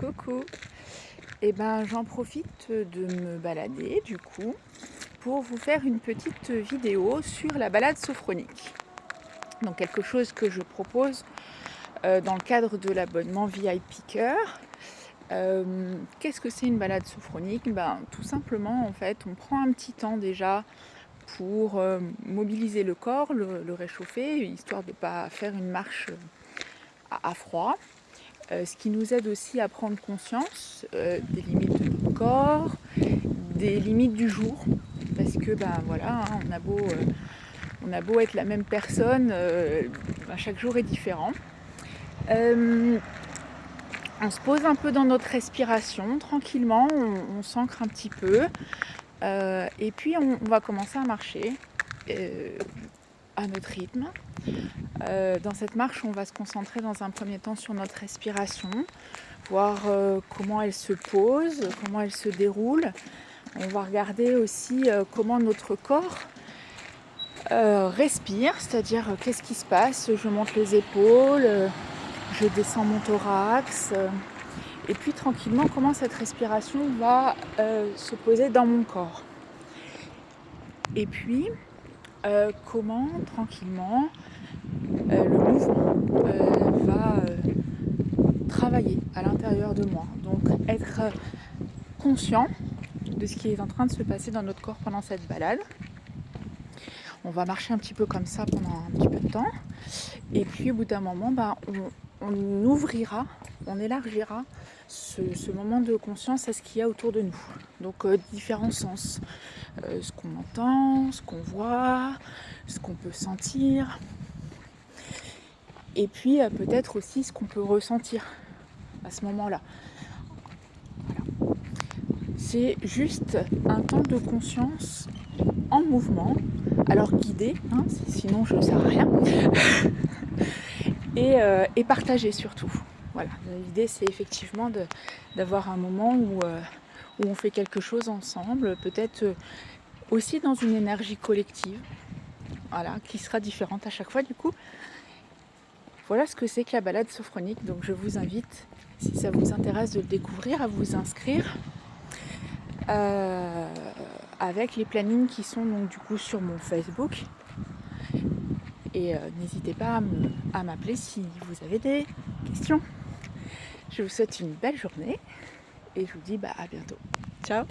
Coucou. Et ben j'en profite de me balader du coup pour vous faire une petite vidéo sur la balade sophronique. Donc quelque chose que je propose dans le cadre de l'abonnement VIP Cœur. Qu'est-ce que c'est une balade sophronique? Tout simplement en fait on prend un petit temps déjà pour mobiliser le corps, le réchauffer, histoire de ne pas faire une marche à froid. Ce qui nous aide aussi à prendre conscience des limites de notre corps, des limites du jour. Parce que on a beau être la même personne, chaque jour est différent. On se pose un peu dans notre respiration, tranquillement, on s'ancre un petit peu. Et puis on va commencer à marcher à notre rythme. Dans cette marche, on va se concentrer dans un premier temps sur notre respiration, voir comment elle se pose, comment elle se déroule. On va regarder aussi comment notre corps respire, c'est-à-dire qu'est-ce qui se passe. Je monte les épaules, je descends mon thorax, et puis tranquillement comment cette respiration va se poser dans mon corps. Et puis comment tranquillement le mouvement va travailler à l'intérieur de moi. Donc être conscient de ce qui est en train de se passer dans notre corps pendant cette balade. On va marcher un petit peu comme ça pendant un petit peu de temps. Et puis au bout d'un moment, on ouvrira, on élargira ce moment de conscience à ce qu'il y a autour de nous. Donc différents sens. Ce qu'on entend, ce qu'on voit, ce qu'on peut sentir. Et puis peut-être aussi ce qu'on peut ressentir à ce moment-là. Voilà. C'est juste un temps de conscience en mouvement, alors guidé, sinon je ne sers à rien, et partagé surtout. Voilà. L'idée c'est effectivement d'avoir un moment où on fait quelque chose ensemble, peut-être aussi dans une énergie collective, voilà, qui sera différente à chaque fois du coup. Voilà ce que c'est que la balade sophronique, donc je vous invite, si ça vous intéresse de le découvrir, à vous inscrire avec les plannings qui sont donc du coup sur mon Facebook. Et n'hésitez pas à m'appeler si vous avez des questions. Je vous souhaite une belle journée et je vous dis à bientôt. Ciao!